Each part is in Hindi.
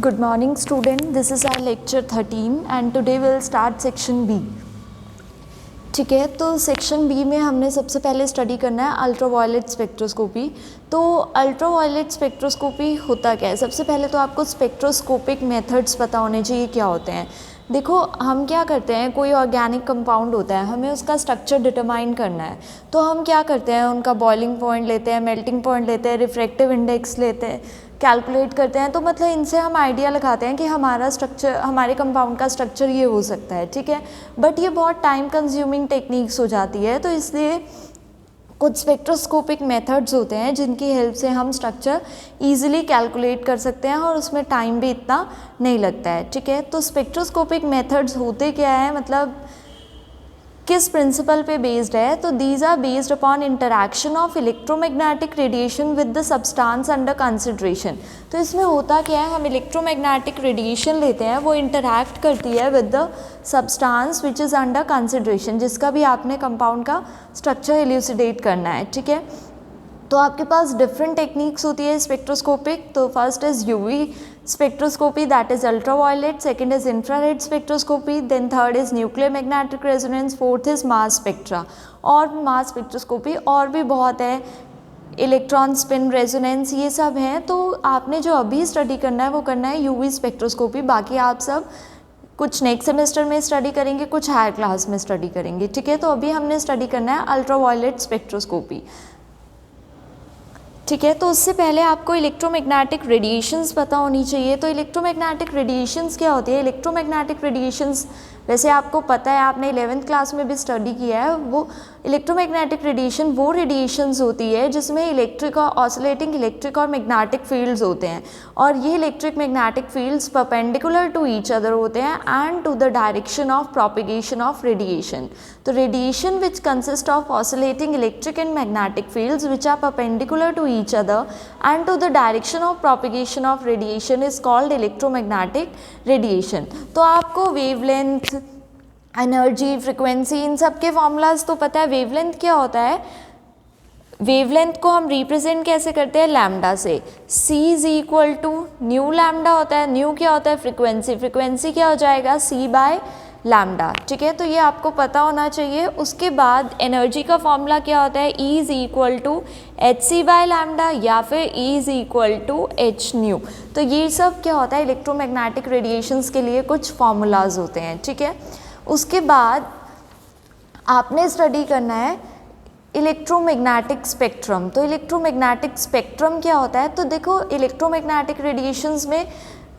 Good morning student, this is our lecture 13 and today we'll start section B। ठीक है, तो सेक्शन बी में हमने सबसे पहले स्टडी करना है अल्ट्रावायलेट स्पेक्ट्रोस्कोपी। तो अल्ट्रावायलेट स्पेक्ट्रोस्कोपी होता क्या है? सबसे पहले तो आपको स्पेक्ट्रोस्कोपिक मेथड्स पता होने चाहिए क्या होते हैं। देखो हम क्या करते हैं, कोई ऑर्गेनिक कंपाउंड होता है, हमें उसका स्ट्रक्चर डिटरमाइन करना है, तो हम क्या करते हैं, उनका बॉइलिंग पॉइंट लेते हैं, मेल्टिंग पॉइंट लेते हैं, रिफ्रैक्टिव इंडेक्स लेते हैं, कैलकुलेट करते हैं। तो मतलब इनसे हम आइडिया लगाते हैं कि हमारा स्ट्रक्चर, हमारे कंपाउंड का स्ट्रक्चर ये हो सकता है। ठीक है, बट ये बहुत टाइम कंज्यूमिंग टेक्निक्स हो जाती है, तो इसलिए कुछ स्पेक्ट्रोस्कोपिक मेथड्स होते हैं जिनकी हेल्प से हम स्ट्रक्चर इजीली कैलकुलेट कर सकते हैं और उसमें टाइम भी इतना नहीं लगता है। ठीक है, तो स्पेक्ट्रोस्कोपिक मेथड्स होते क्या है, मतलब किस प्रिंसिपल पे बेस्ड है? तो these are based upon interaction of electromagnetic radiation with the substance under consideration. तो इसमें होता क्या है, हम इलेक्ट्रोमैग्नेटिक रेडिएशन लेते हैं, वो इंटरैक्ट करती है with the substance which is under consideration, जिसका भी आपने कंपाउंड का स्ट्रक्चर इल्यूसिडेट करना है। ठीक है, तो आपके पास डिफरेंट टेक्निक्स होती है स्पेक्ट्रोस्कोपिक। तो first is UV spectroscopy, that is ultraviolet, second is infrared spectroscopy, then third is nuclear magnetic resonance, fourth is mass spectra। और mass spectroscopy और भी बहुत है, इलेक्ट्रॉन स्पिन रेजोनेंस, ये सब हैं। तो आपने जो अभी स्टडी करना है वो करना है यूवी स्पेक्ट्रोस्कोपी। बाकी आप सब कुछ नेक्स्ट सेमेस्टर में स्टडी करेंगे, कुछ हायर क्लास में स्टडी करेंगे। ठीक है, तो अभी हमने स्टडी करना है अल्ट्रावायलेट स्पेक्ट्रोस्कोपी। ठीक है, तो उससे पहले आपको इलेक्ट्रोमैग्नेटिक रेडिएशंस पता होनी चाहिए। तो इलेक्ट्रोमैग्नेटिक रेडिएशंस क्या होती है? इलेक्ट्रोमैग्नेटिक रेडिएशंस वैसे आपको पता है, आपने 11th क्लास में भी स्टडी किया है। वो इलेक्ट्रोमैग्नेटिक रेडिएशन वो रेडिएशंस होती है जिसमें इलेक्ट्रिक और ऑसिलेटिंग इलेक्ट्रिक और मैग्नेटिक फील्ड्स होते हैं, और ये electric magnetic fields perpendicular to each other होते हैं and to the direction of propagation of radiation. तो radiation which consist of oscillating electric and magnetic fields which are perpendicular to each other and to the direction of propagation of radiation is called electromagnetic radiation. तो आपको वेवलेंथ, एनर्जी, फ्रिक्वेंसी, इन सब के फॉर्मूलाज तो पता है। वेवलेंथ क्या होता है? वेवलेंथ को हम रिप्रेजेंट कैसे करते हैं? लैम्डा से। c is equal to nu lambda होता है। न्यू क्या होता है? फ्रिक्वेंसी। फ्रिक्वेंसी क्या हो जाएगा? c by lambda. ठीक है, तो ये आपको पता होना चाहिए। उसके बाद एनर्जी का फॉर्मूला क्या होता है? E is equal to H C by lambda या फिर E is equal to H nu. तो ये सब क्या होता है? इलेक्ट्रोमैग्नेटिक रेडिएशंस के लिए कुछ फॉर्मूलाज होते हैं। ठीक है, उसके बाद आपने स्टडी करना है इलेक्ट्रोमैग्नेटिक स्पेक्ट्रम। तो इलेक्ट्रोमैग्नेटिक स्पेक्ट्रम क्या होता है? तो देखो इलेक्ट्रोमैग्नेटिक रेडिएशंस में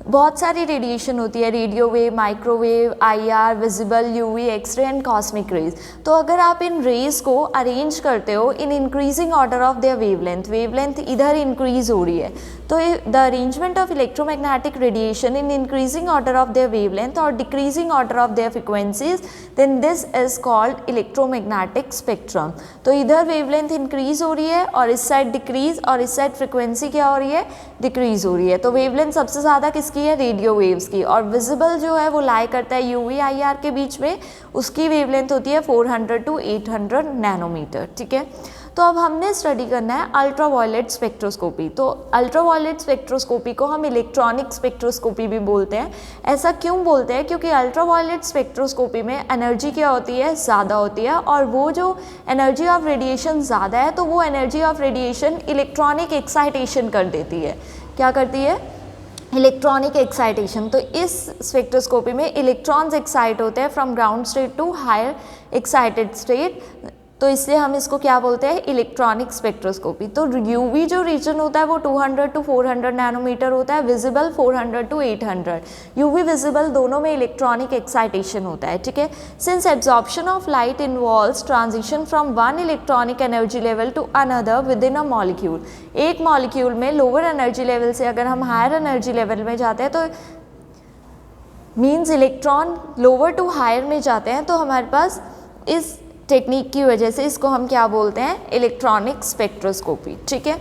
बहुत सारी रेडिएशन होती है, radio wave, microwave, IR, visible, UV, x ray and cosmic rays. तो अगर आप इन रेज को अरेंज करते हो in increasing order of their wavelength, wavelength इधर इंक्रीज हो रही है, तो the arrangement of electromagnetic radiation in increasing order of their wavelength और decreasing order of their frequencies, then this is called electromagnetic spectrum. तो इधर वेवलेंथ इंक्रीज हो रही है और इस साइड डिक्रीज, और इस साइड फ्रिक्वेंसी क्या हो रही है? डिक्रीज हो रही है। तो वेवलेंथ सबसे ज़्यादा किसकी है? रेडियो वेव्स की। और विजिबल जो है वो लाई करता है यूवी आईआर के बीच में, उसकी वेवलेंथ होती है 400 टू 800 नैनोमीटर। ठीक है, तो अब हमने स्टडी करना है अल्ट्रावायलेट स्पेक्ट्रोस्कोपी। तो अल्ट्रावायलेट स्पेक्ट्रोस्कोपी को हम इलेक्ट्रॉनिक स्पेक्ट्रोस्कोपी भी बोलते हैं। ऐसा क्यों बोलते हैं? क्योंकि अल्ट्रावायलेट स्पेक्ट्रोस्कोपी में एनर्जी क्या होती है? ज़्यादा होती है, और वो जो एनर्जी ऑफ रेडिएशन ज़्यादा है तो वो energy of radiation electronic excitation कर देती है। क्या करती है? Electronic excitation. तो इस स्पेक्ट्रोस्कोपी में इलेक्ट्रॉन्स एक्साइट होते हैं from ground state to higher excited state, तो इसलिए हम इसको क्या बोलते हैं? Electronic spectroscopy. तो यूवी जो रीजन होता है वो 200 टू 400 नैनोमीटर होता है, विजिबल 400 टू 800। यूवी विजिबल दोनों में इलेक्ट्रॉनिक एक्साइटेशन होता है। ठीक है, since absorption of light involves transition from one electronic energy level to another within a molecule. एक मॉलिक्यूल में लोअर एनर्जी लेवल से अगर हम हायर एनर्जी लेवल में जाते हैं, तो means electron lower to higher में जाते हैं, तो हमारे पास इस टेक्निक की वजह से इसको हम क्या बोलते हैं? Electronic spectroscopy. ठीक है,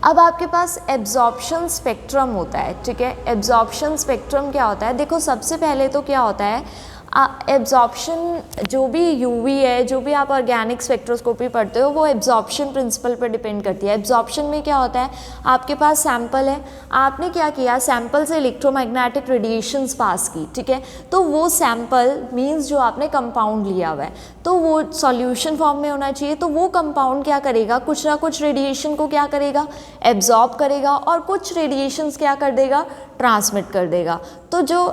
अब आपके पास एब्जॉर्प्शन स्पेक्ट्रम होता है। ठीक है, एब्जॉर्प्शन स्पेक्ट्रम क्या होता है? देखो सबसे पहले तो क्या होता है, एब्जॉर्प्शन जो भी यूवी है, जो भी आप ऑर्गेनिक स्पेक्ट्रोस्कोपी पढ़ते हो, वो एब्जॉर्प्शन प्रिंसिपल पर डिपेंड करती है। एब्जॉर्प्शन में क्या होता है, आपके पास सैंपल है, आपने क्या किया, सैंपल से इलेक्ट्रोमैग्नेटिक रेडिएशंस पास की, ठीक है, तो वो सैंपल मींस जो आपने कंपाउंड लिया हुआ है तो वो सॉल्यूशन फॉर्म में होना चाहिए, तो वो कंपाउंड क्या करेगा, कुछ ना कुछ रेडिएशन को क्या करेगा, एब्जॉर्ब करेगा, और कुछ रेडिएशंस क्या कर देगा, ट्रांसमिट कर देगा। तो जो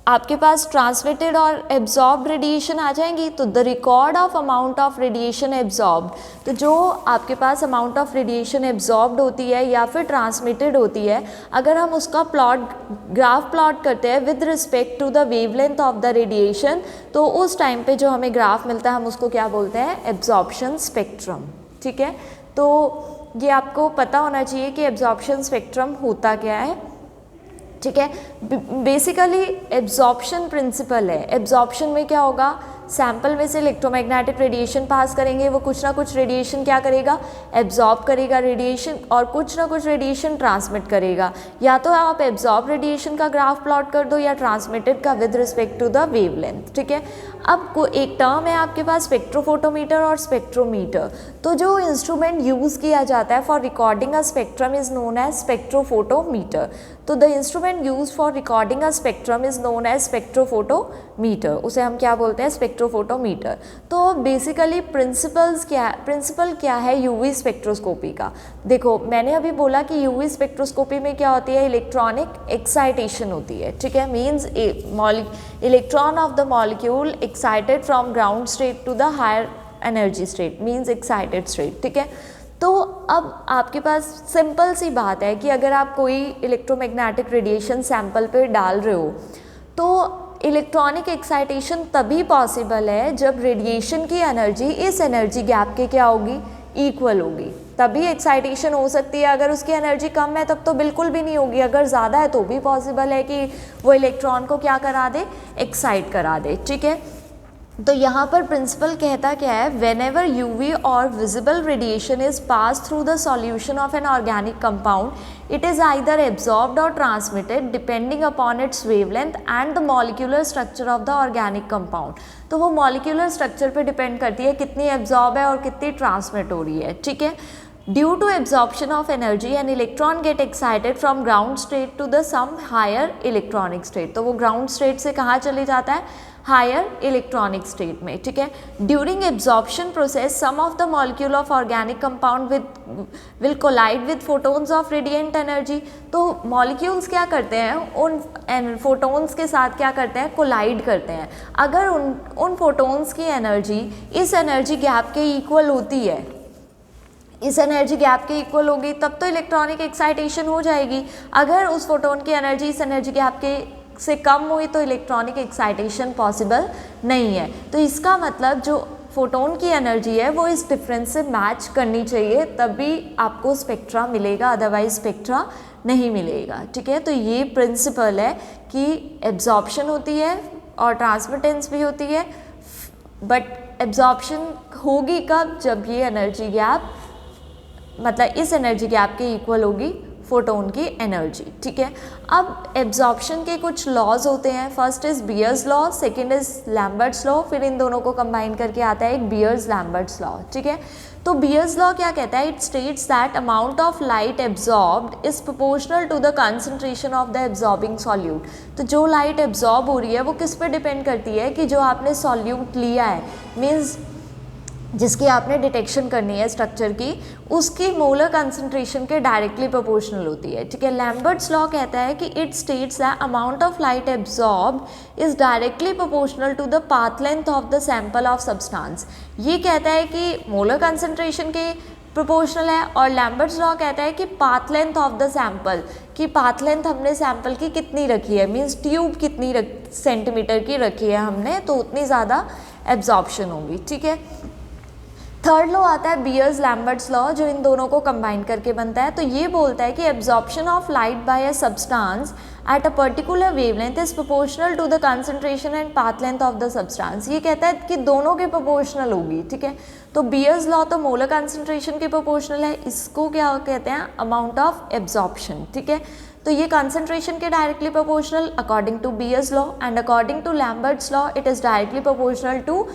आपके पास ट्रांसमिटेड और एब्जॉर्ब रेडिएशन आ जाएंगी, तो the record of amount of radiation absorb, तो जो आपके पास अमाउंट ऑफ रेडिएशन एब्जॉर्ब्ड होती है या फिर ट्रांसमिटेड होती है, अगर हम उसका ग्राफ प्लॉट करते हैं with respect to the wavelength of the radiation, तो उस टाइम पे जो हमें ग्राफ मिलता है हम उसको क्या बोलते हैं, एब्जॉर्प्शन स्पेक्ट्रम। ठीक है, तो ये आपको पता होना चाहिए कि एब्जॉर्प्शन स्पेक्ट्रम होता क्या है। ठीक है, बेसिकली एब्जॉर्प्शन प्रिंसिपल है। एब्जॉर्प्शन में क्या होगा, सैंपल में से इलेक्ट्रोमैग्नेटिक रेडिएशन पास करेंगे, वो कुछ ना कुछ रेडिएशन क्या करेगा, एब्जॉर्ब करेगा रेडिएशन, और कुछ ना कुछ रेडिएशन ट्रांसमिट करेगा। या तो आप एब्जॉर्ब रेडिएशन का ग्राफ प्लॉट कर दो या ट्रांसमिटेड का with respect to the wavelength. ठीक है, अब एक टर्म है आपके पास स्पेक्ट्रोफोटोमीटर और स्पेक्ट्रोमीटर। तो जो इंस्ट्रूमेंट यूज़ किया जाता है for recording a spectrum is known as spectrophotometer. तो the instrument use for recording a spectrum is known as spectrophotometer, उसे हम क्या बोलते हैं, स्पेक्ट्रोफोटोमीटर। तो बेसिकली प्रिंसिपल क्या है यूवी स्पेक्ट्रोस्कोपी का। देखो मैंने अभी बोला कि यूवी स्पेक्ट्रोस्कोपी में क्या होती है, इलेक्ट्रॉनिक एक्साइटेशन होती है। ठीक है, means electron of the molecule excited from ground state to the higher energy state, means excited state. ठीक है, तो अब आपके पास सिंपल सी बात है कि अगर आप कोई इलेक्ट्रोमैग्नेटिक रेडिएशन सैंपल पे डाल रहे हो, तो इलेक्ट्रॉनिक एक्साइटेशन तभी पॉसिबल है जब रेडिएशन की एनर्जी इस एनर्जी गैप के क्या होगी, इक्वल होगी, तभी एक्साइटेशन हो सकती है। अगर उसकी एनर्जी कम है तब तो बिल्कुल भी नहीं होगी, अगर ज़्यादा है तो भी पॉसिबल है कि वो इलेक्ट्रॉन को क्या करा दे, एक्साइट करा दे। ठीक है, तो यहाँ पर प्रिंसिपल कहता क्या है, वेन एवर यूवी और visible radiation is pass through the solution of an organic compound, it is either absorbed और transmitted depending upon its wavelength and the molecular structure of the organic compound. तो वो मॉलिक्यूलर स्ट्रक्चर पे डिपेंड करती है कितनी एब्जॉर्ब है और कितनी ट्रांसमिट हो रही है। ठीक है, due to absorption of energy an electron get excited from ground state to the some higher electronic state. तो वो ग्राउंड स्टेट से कहाँ चले जाता है, हायर इलेक्ट्रॉनिक स्टेट में। ठीक है, during absorption process some of the molecule of organic compound will collide with photons of radiant energy. तो मॉलिक्यूल्स क्या करते हैं, उन फोटोन्स के साथ क्या करते हैं, कोलाइड करते हैं। अगर उन फोटोन्स की एनर्जी इस एनर्जी गैप के इक्वल होती है, इस एनर्जी गैप के इक्वल होगी, तब तो इलेक्ट्रॉनिक एक्साइटेशन हो जाएगी। अगर उस फोटोन की एनर्जी इस एनर्जी गैप के से कम हुई तो इलेक्ट्रॉनिक एक्साइटेशन पॉसिबल नहीं है। तो इसका मतलब जो फोटोन की एनर्जी है वो इस डिफरेंस से मैच करनी चाहिए, तभी आपको स्पेक्ट्रा मिलेगा, अदरवाइज स्पेक्ट्रा नहीं मिलेगा। ठीक है, तो ये प्रिंसिपल है कि एब्जॉर्प्शन होती है और ट्रांसमिटेंस भी होती है, बट एब्जॉर्प्शन होगी कब, जब ये एनर्जी गैप मतलब इस एनर्जी गैप के इक्वल होगी फोटोन की एनर्जी। ठीक है, अब एब्जॉर्प्शन के कुछ लॉज होते हैं। First is bears law, second is Lambert's law, फिर इन दोनों को कंबाइन करके आता है एक बियर्स लैम्बर्ट्स लॉ। ठीक है, तो बियर्स लॉ क्या कहता है, it states that amount of light absorbed is proportional to the concentration of the absorbing solute. तो जो लाइट एब्जॉर्ब हो रही है वो किस पे डिपेंड करती है, कि जो आपने सॉल्यूट लिया है, मीन्स जिसकी आपने डिटेक्शन करनी है स्ट्रक्चर की, उसकी मोलर कंसंट्रेशन के डायरेक्टली प्रोपोर्शनल होती है। ठीक है, लैम्बर्ट्स लॉ कहता है कि it states that amount of light absorb is directly proportional to the path length of the sample of substance. ये कहता है कि मोलर कंसंट्रेशन के प्रोपोर्शनल है, और लैम्बर्ट्स लॉ कहता है कि path length of the sample, कि पाथ लेंथ हमने सैंपल की कितनी रखी है, मीन्स ट्यूब कितनी सेंटीमीटर की रखी है हमने, तो उतनी ज़्यादा एब्जॉर्प्शन होगी। ठीक है, थर्ड लॉ आता है बियर्स लैम्बर्ट्स लॉ, जो इन दोनों को कंबाइन करके बनता है। तो ये बोलता है कि absorption of light by a substance at a particular wavelength is proportional to the concentration and path length of the substance. ये कहता है कि दोनों के प्रोपोर्शनल होगी, ठीक है। तो बियर्स लॉ तो मोलर कंसंट्रेशन के प्रोपोर्शनल है, इसको क्या कहते हैं, अमाउंट ऑफ एब्जॉर्प्शन, ठीक है। तो ये कंसंट्रेशन के directly proportional according to Beer's law, and according to Lambert's law it is directly proportional to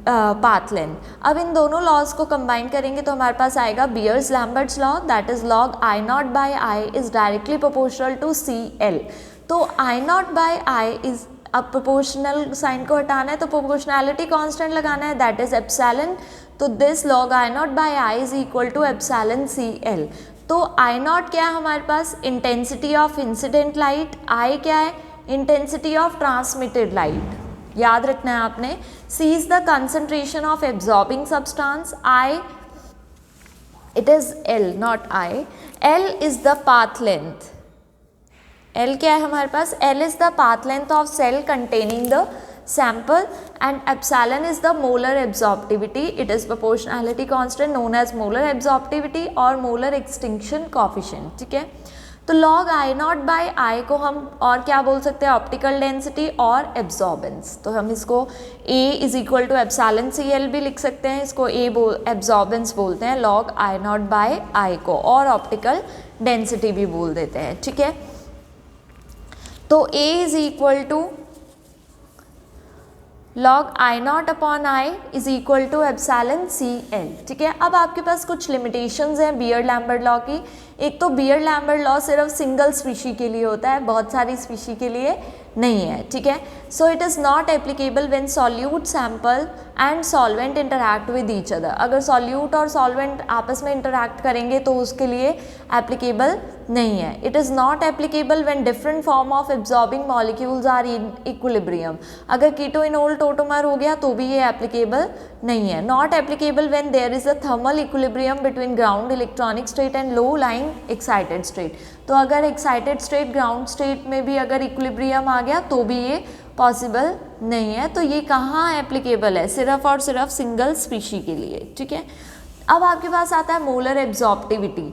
path length. अब इन दोनों लॉज को कंबाइन करेंगे तो हमारे पास आएगा Beer's Lambert's law, that is log I naught by I is directly proportional to C L. तो I naught by I is, अब प्रोपोर्शनल साइन को हटाना है तो प्रोपोर्शनैलिटी कांस्टेंट लगाना है, दैट इज एप्सिलॉन। तो this log I naught by I is equal to epsilon C L. तो आई नॉट क्या है हमारे पास, intensity of incident light, I क्या है, इंटेंसिटी ऑफ ट्रांसमिटेड लाइट, याद रखना है आपने। C is the concentration of absorbing substance, I it is L not I, L is the path length, L क्या है हमारे पास, L is the path length of cell containing the sample, and epsilon is the molar absorptivity, it is proportionality constant known as molar absorptivity और molar extinction coefficient, ठीक है। तो log I naught by I को हम और क्या बोल सकते हैं, ऑप्टिकल डेंसिटी और एब्जॉर्बेंस। तो हम इसको A is equal to epsilon C L भी लिख सकते हैं, इसको एब्जॉर्बेंस बोलते हैं log I naught by I को, और ऑप्टिकल डेंसिटी भी बोल देते हैं, ठीक है। तो A is equal to log I naught upon I is equal to epsilon C L, ठीक है। अब आपके पास कुछ लिमिटेशंस हैं बियर्ड लैम्बर्ट लॉ की। एक तो बियर्ड लैम्बर्ट लॉ सिर्फ सिंगल स्पीशी के लिए होता है, बहुत सारी स्पीशी के लिए नहीं है, ठीक है। So it is not applicable when solute sample and solvent interact with each other. अगर सॉल्यूट और सॉल्वेंट आपस में इंटरैक्ट करेंगे तो उसके लिए एप्लीकेबल नहीं है। It is not applicable when different form of absorbing molecules are in equilibrium. अगर कीटोइनोल टोटोमर हो गया तो भी ये एप्लीकेबल नहीं है। Not applicable when there is a thermal equilibrium between ground electronic state and low lying excited state. तो अगर एक्साइटेड स्टेट ग्राउंड स्टेट में भी अगर इक्विलिब्रियम आ गया तो भी ये पॉसिबल नहीं है। तो ये कहाँ एप्लीकेबल है, सिर्फ और सिर्फ सिंगल स्पीशी के लिए, ठीक है। अब आपके पास आता है मोलर एब्जॉर्प्टिविटी।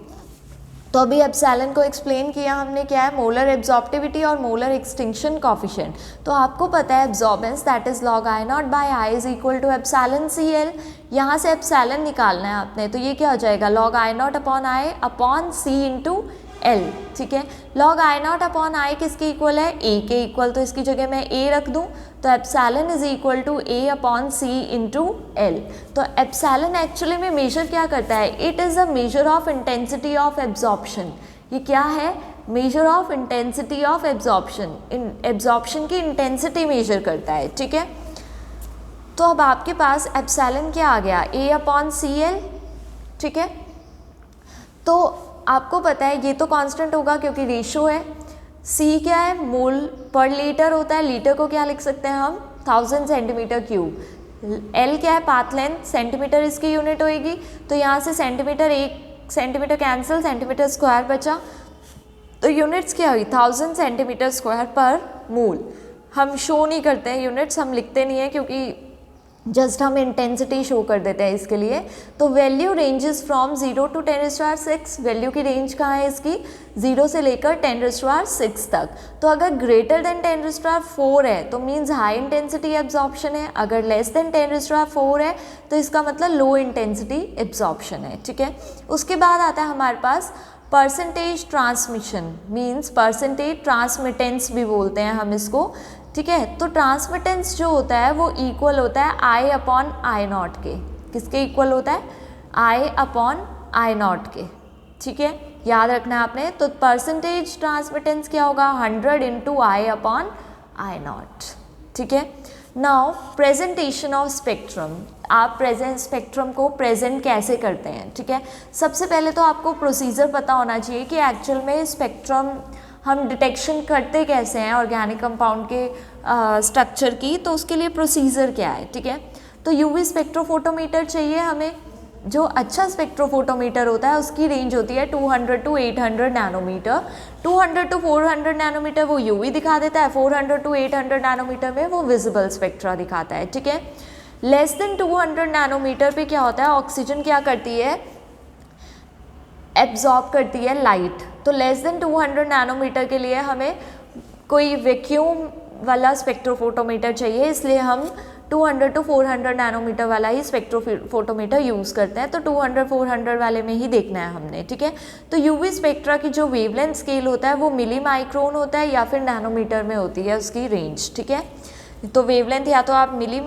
तो अभी एप्सिलॉन को एक्सप्लेन किया हमने, क्या है मोलर एब्जॉर्प्टिविटी और मोलर एक्सटिंक्शन कॉफिशिएंट। तो आपको पता है absorbance that is log I naught by I is equal to epsilon C L. यहाँ से एप्सिलॉन निकालना है आपने, तो ये क्या हो जाएगा log I naught upon I upon C into L, ठीक है। Log I naught upon I किसके इक्वल है, ए के इक्वल, तो इसकी जगह मैं ए रख दूँ तो epsilon is equal to A upon C into L. तो एप्सिलॉन एक्चुअली में मेजर क्या करता है, it is a measure of intensity of absorption. ये क्या है, measure of intensity of absorption, absorption की इंटेंसिटी मेजर करता है, ठीक है। तो अब आपके पास एप्सिलॉन क्या आ गया, ए अपॉन सी एल, ठीक है। तो आपको पता है ये तो कांस्टेंट होगा क्योंकि रेशो है। सी क्या है, मोल पर लीटर होता है, लीटर को क्या लिख सकते हैं हम 1000 सेंटीमीटर क्यूब। एल क्या है, पाथ लेंथ, सेंटीमीटर इसकी यूनिट होएगी, तो यहाँ से सेंटीमीटर, एक सेंटीमीटर कैंसिल, सेंटीमीटर स्क्वायर बचा, तो यूनिट्स क्या हुई 1000 सेंटीमीटर स्क्वायर पर मोल। हम शो नहीं करते हैं यूनिट्स, हम लिखते नहीं हैं क्योंकि जस्ट हम इंटेंसिटी शो कर देते हैं इसके लिए। तो value ranges from 0 to 10⁻⁶। Value की रेंज कहाँ है इसकी, 0 से लेकर 10⁻⁶ तक। तो अगर ग्रेटर देन 10⁻⁴ है तो मीन्स हाई इंटेंसिटी एब्जॉर्प्शन है, अगर लेस देन 10⁻⁴ है तो इसका मतलब लो इंटेंसिटी एब्जॉर्प्शन है, ठीक है। उसके बाद आता है हमारे पास percentage transmission, means percentage transmittance भी बोलते हैं हम इसको, ठीक है। तो ट्रांसमिटेंस जो होता है वो इक्वल होता है आई अपॉन आई नॉट के। किसके इक्वल होता है, आई अपॉन आई नॉट के, ठीक है, याद रखना है आपने। तो परसेंटेज ट्रांसमिटेंस क्या होगा 100 into I upon I not, ठीक है। नाउ प्रेजेंटेशन ऑफ स्पेक्ट्रम, आप प्रेजेंट स्पेक्ट्रम को प्रेजेंट कैसे करते हैं, ठीक है। सबसे पहले तो आपको प्रोसीजर पता होना चाहिए कि एक्चुअल में स्पेक्ट्रम हम डिटेक्शन करते कैसे हैं ऑर्गेनिक कंपाउंड के स्ट्रक्चर की, तो उसके लिए प्रोसीजर क्या है, ठीक है। तो यूवी स्पेक्ट्रोफोटोमीटर चाहिए हमें। जो अच्छा स्पेक्ट्रोफोटोमीटर होता है उसकी रेंज होती है 200 टू 800 नैनोमीटर। 200 टू 400 नैनोमीटर वो यूवी दिखा देता है, 400 टू 800 नैनोमीटर में वो विजिबल स्पेक्ट्रा दिखाता है, ठीक है। लेस देन 200 नैनोमीटर पे क्या होता है, ऑक्सीजन क्या करती है, एब्जॉर्ब करती है लाइट। तो लेस देन 200 नैनोमीटर के लिए हमें कोई वैक्यूम वाला स्पेक्ट्रोफोटोमीटर चाहिए, इसलिए हम 200 to 400 नैनोमीटर वाला ही स्पेक्ट्रोफोटोमीटर यूज़ करते हैं। तो 200-400 वाले में ही देखना है हमने, ठीक है। तो यूवी स्पेक्ट्रा की जो वेवलेंथ स्केल होता है वो मिली माइक्रोन होता है या फिर नैनोमीटर में होती है उसकी रेंज, ठीक है। तो वेवलेंथ या तो आप मिली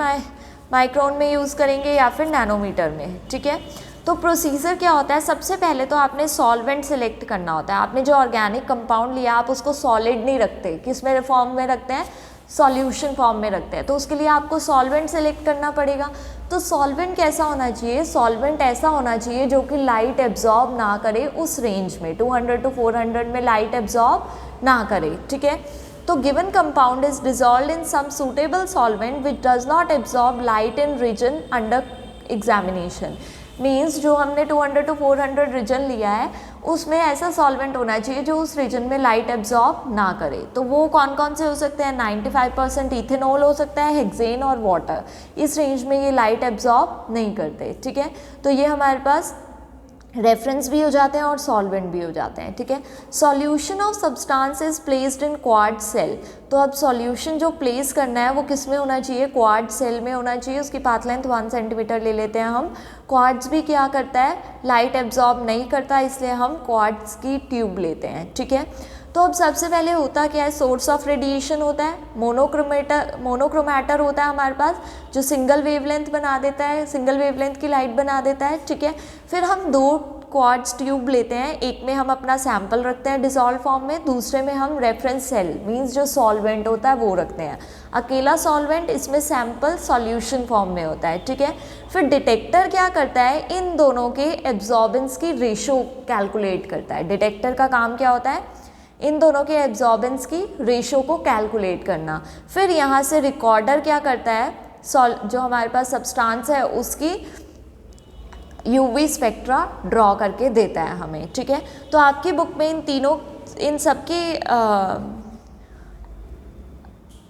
माइक्रोन में यूज़ करेंगे या फिर नैनोमीटर में, ठीक है। तो प्रोसीजर क्या होता है, सबसे पहले तो आपने सॉल्वेंट सेलेक्ट करना होता है। आपने जो ऑर्गेनिक कंपाउंड लिया आप उसको सॉलिड नहीं रखते, किस में फॉर्म में रखते हैं, सॉल्यूशन फॉर्म में रखते हैं। तो उसके लिए आपको सॉल्वेंट सेलेक्ट करना पड़ेगा। तो सॉल्वेंट कैसा होना चाहिए, सॉल्वेंट ऐसा होना चाहिए जो कि लाइट एब्जॉर्ब ना करे उस रेंज में, 200 to 400 में लाइट एब्जॉर्ब ना करे, ठीक है। तो given compound is dissolved in some suitable solvent which does not absorb light in region under examination. Means जो हमने 200 to 400 रीजन लिया है उसमें ऐसा सॉल्वेंट होना चाहिए जो उस रीजन में लाइट एब्जॉर्ब ना करे। तो वो कौन कौन से हो सकते हैं, 95% इथेनॉल हो सकता है, हेक्सेन और वाटर। इस रेंज में ये लाइट एब्जॉर्ब नहीं करते, ठीक है। तो ये हमारे पास रेफरेंस भी हो जाते हैं और सॉल्वेंट भी हो जाते हैं, ठीक है। Solution of substance is placed in quartz cell. तो अब सॉल्यूशन जो प्लेस करना है वो किस में होना चाहिए, क्वार्ट्ज सेल में होना चाहिए। उसकी पाथ लेंथ 1 सेंटीमीटर ले लेते हैं हम। क्वार्ट्ज भी क्या करता है, लाइट एब्जॉर्ब नहीं करता, इसलिए हम क्वार्ट्ज की ट्यूब लेते हैं, ठीक है। तो अब सबसे पहले होता क्या है, सोर्स ऑफ रेडिएशन होता है, मोनोक्रोमैटर होता है हमारे पास जो सिंगल वेवलेंथ बना देता है, सिंगल वेवलेंथ की लाइट बना देता है, ठीक है। फिर हम 2 क्वार्ट्ज ट्यूब लेते हैं, एक में हम अपना सैंपल रखते हैं डिसॉल्व फॉर्म में, दूसरे में हम रेफरेंस सेल मींस जो सॉल्वेंट होता है वो रखते हैं। अकेला सॉल्वेंट, इसमें सैंपल सॉल्यूशन फॉर्म में होता है, ठीक है। फिर डिटेक्टर क्या करता है, इन दोनों के एब्जॉर्बेंस की रेशो कैलकुलेट करता है। डिटेक्टर का काम क्या होता है, इन दोनों के एब्जॉर्बेंस की रेशो को कैलकुलेट करना। फिर यहाँ से रिकॉर्डर क्या करता है, जो हमारे पास सब्सटेंस है उसकी यूवी स्पेक्ट्रा ड्रॉ करके देता है हमें, ठीक है। तो आपकी बुक में इन सबकी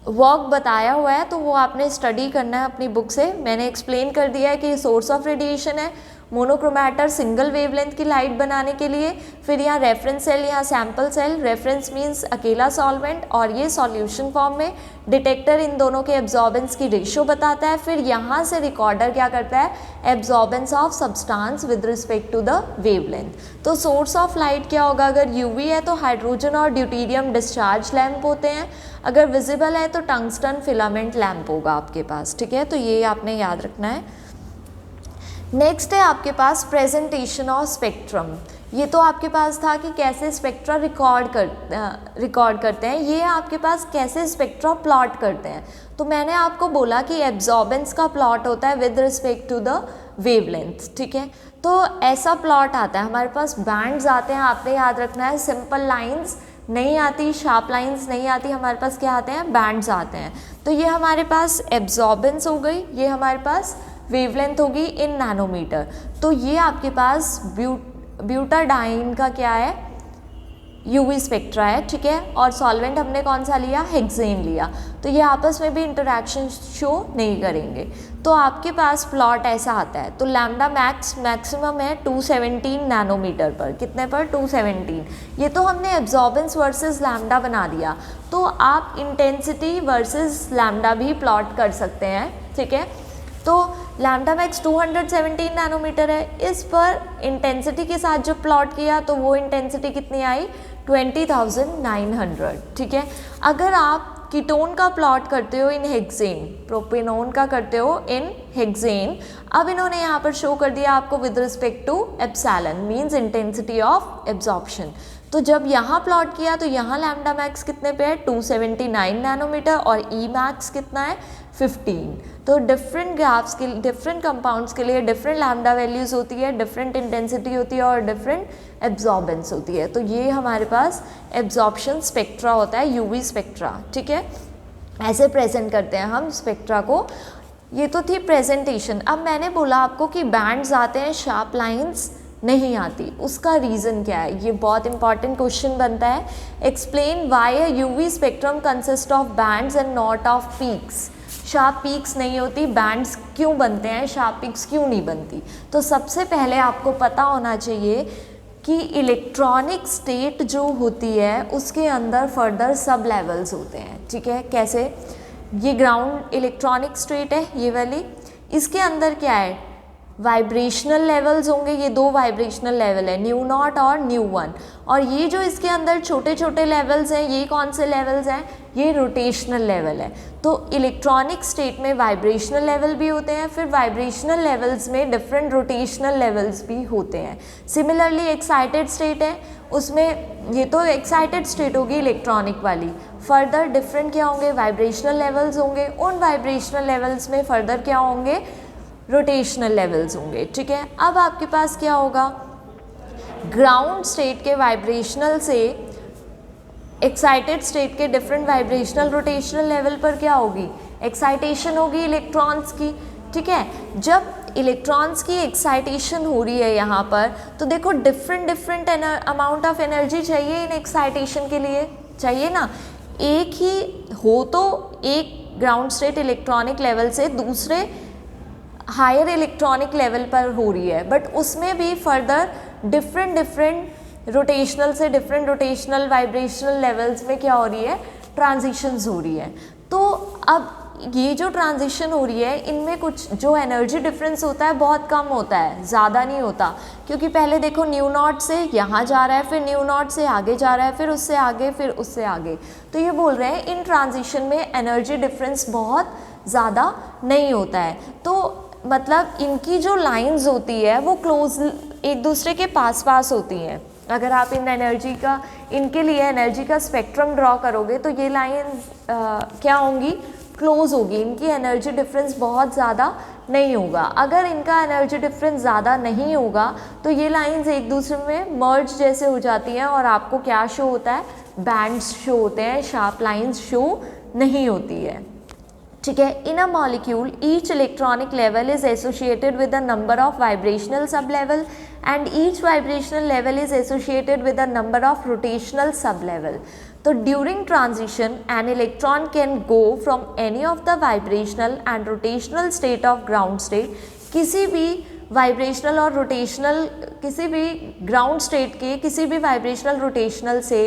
वर्क बताया हुआ है, तो वो आपने स्टडी करना है अपनी बुक से। मैंने एक्सप्लेन कर दिया है कि सोर्स ऑफ रेडिएशन है, मोनोक्रोमैटर सिंगल वेवलेंथ की लाइट बनाने के लिए, फिर यहाँ रेफरेंस सेल, यहाँ सैंपल सेल, रेफरेंस मींस अकेला सॉल्वेंट और ये सॉल्यूशन फॉर्म में, डिटेक्टर इन दोनों के एब्जॉर्बेंस की रेशो बताता है। फिर यहाँ से रिकॉर्डर क्या करता है, absorbance of substance with respect to the wavelength. तो सोर्स ऑफ लाइट क्या होगा, अगर यूवी है तो हाइड्रोजन और ड्यूटेरियम डिस्चार्ज लैंप होते हैं, अगर विजिबल है तो टंगस्टन फिलामेंट लैंप होगा आपके पास, ठीक है। तो ये आपने याद रखना है। नेक्स्ट है आपके पास प्रेजेंटेशन ऑफ स्पेक्ट्रम। ये तो आपके पास था कि कैसे स्पेक्ट्रा रिकॉर्ड करते हैं, ये आपके पास कैसे स्पेक्ट्रा प्लॉट करते हैं। तो मैंने आपको बोला कि एब्जॉर्बेंस का प्लॉट होता है with respect to the wavelength, ठीक है। तो ऐसा प्लॉट आता है हमारे पास, बैंड्स आते हैं, आपने याद रखना है। सिंपल लाइंस नहीं आती, शार्प लाइंस नहीं आती, हमारे पास क्या आते हैं, बैंड्स आते हैं। तो ये हमारे पास एब्जॉर्बेंस हो गई, ये हमारे पास वेवलेंथ होगी इन नैनोमीटर। तो ये आपके पास ब्यूटाडाइन का क्या है, यूवी स्पेक्ट्रा है, ठीक है। और सॉल्वेंट हमने कौन सा लिया, हेक्सेन लिया। तो ये आपस में भी इंटरैक्शन शो नहीं करेंगे। तो आपके पास प्लॉट ऐसा आता है। तो लैम्डा मैक्सिमम है 217 नैनोमीटर पर, कितने पर, 217। ये तो हमने एब्जॉर्बेंस वर्सेस लैम्डा बना दिया। तो आप इंटेंसिटी वर्सेस लैम्डा भी प्लॉट कर सकते हैं, ठीक है। तो लैम्डा मैक्स 217 नैनोमीटर है, इस पर इंटेंसिटी के साथ जो प्लॉट किया तो वो इंटेंसिटी कितनी आई, 20,900, ठीक है। अगर आप कीटोन का प्लॉट करते हो इन हेक्सेन, प्रोपेनोन का करते हो इन हेक्सेन, अब इन्होंने यहाँ पर शो कर दिया आपको with respect to epsilon means intensity of absorption. तो जब यहाँ प्लॉट किया तो यहाँ लैम्डा मैक्स कितने पे है, 279 नैनोमीटर, और ई मैक्स कितना है, 15। तो डिफरेंट ग्राफ्स के, डिफरेंट कंपाउंड्स के लिए डिफरेंट लैम्डा वैल्यूज़ होती है, डिफरेंट इंटेंसिटी होती है और डिफरेंट एब्जॉर्बेंस होती है। तो ये हमारे पास एब्जॉर्प्शन स्पेक्ट्रा होता है, यूवी स्पेक्ट्रा, ठीक है। ऐसे प्रेजेंट करते हैं हम स्पेक्ट्रा को। ये तो थी प्रेजेंटेशन। अब मैंने बोला आपको कि बैंड्स आते हैं, शार्प लाइंस नहीं आती, उसका रीज़न क्या है, ये बहुत इंपॉर्टेंट क्वेश्चन बनता है। Explain why a UV spectrum consist of bands and not of peaks. Sharp peaks नहीं होती, बैंड्स क्यों बनते हैं, शार्प पीक्स क्यों नहीं बनती। तो सबसे पहले आपको पता होना चाहिए कि इलेक्ट्रॉनिक स्टेट जो होती है उसके अंदर फर्दर सब लेवल्स होते हैं, ठीक है। कैसे, ये ग्राउंड इलेक्ट्रॉनिक स्टेट है ये वाली, इसके अंदर क्या है, वाइब्रेशनल लेवल्स होंगे, ये दो वाइब्रेशनल लेवल है, न्यू नॉट और न्यू वन। और ये जो इसके अंदर छोटे छोटे लेवल्स हैं, ये कौन से लेवल्स हैं, ये रोटेशनल लेवल है। तो इलेक्ट्रॉनिक स्टेट में वाइब्रेशनल लेवल भी होते हैं, फिर वाइब्रेशनल लेवल्स में डिफरेंट रोटेशनल लेवल्स भी होते हैं। सिमिलरली एक्साइटेड स्टेट है, उसमें ये तो एक्साइटेड स्टेट होगी इलेक्ट्रॉनिक वाली, फर्दर डिफरेंट क्या होंगे, वाइब्रेशनल लेवल्स होंगे, उन वाइब्रेशनल लेवल्स में फर्दर क्या होंगे, रोटेशनल लेवल्स होंगे, ठीक है। अब आपके पास क्या होगा, ग्राउंड स्टेट के वाइब्रेशनल से एक्साइटेड स्टेट के डिफरेंट वाइब्रेशनल रोटेशनल लेवल पर क्या होगी, एक्साइटेशन होगी इलेक्ट्रॉन्स की, ठीक है। जब इलेक्ट्रॉन्स की एक्साइटेशन हो रही है यहाँ पर, तो देखो डिफरेंट अमाउंट ऑफ एनर्जी चाहिए इन एक्साइटेशन के लिए, चाहिए ना। एक ही हो तो एक ग्राउंड स्टेट इलेक्ट्रॉनिक लेवल से दूसरे हायर इलेक्ट्रॉनिक लेवल पर हो रही है, बट उसमें भी फर्दर डिफरेंट रोटेशनल से डिफरेंट रोटेशनल वाइब्रेशनल लेवल्स में क्या हो रही है, ट्रांजिशंस हो रही है। तो अब ये जो ट्रांजिशन हो रही है, इनमें कुछ जो एनर्जी डिफरेंस होता है बहुत कम होता है, ज़्यादा नहीं होता, क्योंकि पहले देखो न्यू नॉट से यहाँ जा रहा है, फिर न्यू नॉट से आगे जा रहा है, फिर उससे आगे, फिर उससे आगे। तो ये बोल रहे हैं इन ट्रांजिशन में एनर्जी डिफरेंस बहुत ज़्यादा नहीं होता है। तो मतलब इनकी जो लाइंस होती है वो क्लोज एक दूसरे के पास पास होती हैं। अगर आप इन एनर्जी का, इनके लिए एनर्जी का स्पेक्ट्रम ड्रॉ करोगे तो ये लाइंस क्या होंगी, क्लोज होगी, इनकी एनर्जी डिफरेंस बहुत ज़्यादा नहीं होगा। अगर इनका एनर्जी डिफरेंस ज़्यादा नहीं होगा तो ये लाइंस एक दूसरे में मर्ज जैसे हो जाती हैं और आपको क्या शो होता है, बैंड्स शो होते हैं, शार्प लाइंस शो नहीं होती है, ठीक है। In a molecule each electronic level is associated with a number of vibrational sub level and each vibrational level is associated with a number of rotational sub level. तो during transition an electron can go from any of the vibrational and rotational state of ground state, किसी भी वाइब्रेशनल और रोटेशनल, किसी भी ग्राउंड स्टेट के किसी भी वाइब्रेशनल रोटेशनल से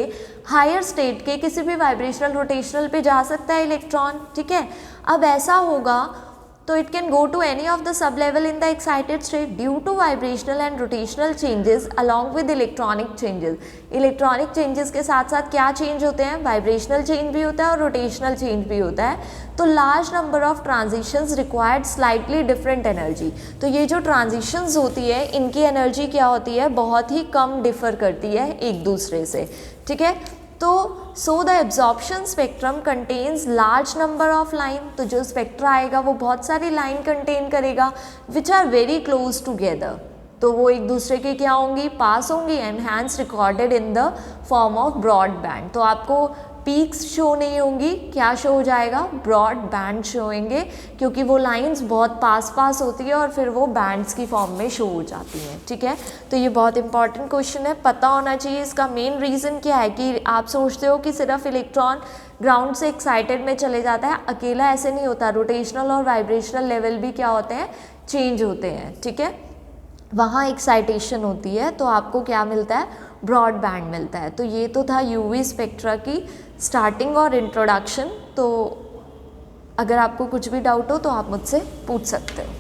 हायर स्टेट के किसी भी वाइब्रेशनल रोटेशनल पे जा सकता है इलेक्ट्रॉन, ठीक है। अब ऐसा होगा तो it can go to any of the sub level in the excited state due to vibrational and rotational changes along with electronic changes. Electronic changes के साथ साथ क्या चेंज होते हैं, वाइब्रेशनल चेंज भी होता है और रोटेशनल चेंज भी होता है। तो large number of transitions required slightly different energy. तो ये जो ट्रांजिशंस होती है इनकी एनर्जी क्या होती है, बहुत ही कम डिफर करती है एक दूसरे से, ठीक है। तो so the absorption spectrum contains large number of line, तो जो स्पेक्ट्रा आएगा वो बहुत सारी लाइन कंटेन करेगा which are very close together, तो वो एक दूसरे के क्या होंगी, पास होंगी and hence recorded in the form of broad band. तो आपको पीक्स शो नहीं होंगी, क्या शो हो जाएगा, ब्रॉड बैंड शो होंगे, क्योंकि वो लाइंस बहुत पास पास होती है और फिर वो बैंड्स की फॉर्म में शो हो जाती हैं, ठीक है। तो ये बहुत इंपॉर्टेंट क्वेश्चन है, पता होना चाहिए। इसका मेन रीज़न क्या है कि आप सोचते हो कि सिर्फ इलेक्ट्रॉन ग्राउंड से एक्साइटेड में चले जाता है, अकेला ऐसे नहीं होता, रोटेशनल और वाइब्रेशनल लेवल भी क्या होते हैं, चेंज होते हैं, ठीक है। वहाँ एक्साइटेशन होती है तो आपको क्या मिलता है, ब्रॉड बैंड मिलता है। तो ये तो था यूवी स्पेक्ट्रा की स्टार्टिंग और इंट्रोडक्शन। तो अगर आपको कुछ भी डाउट हो तो आप मुझसे पूछ सकते हो।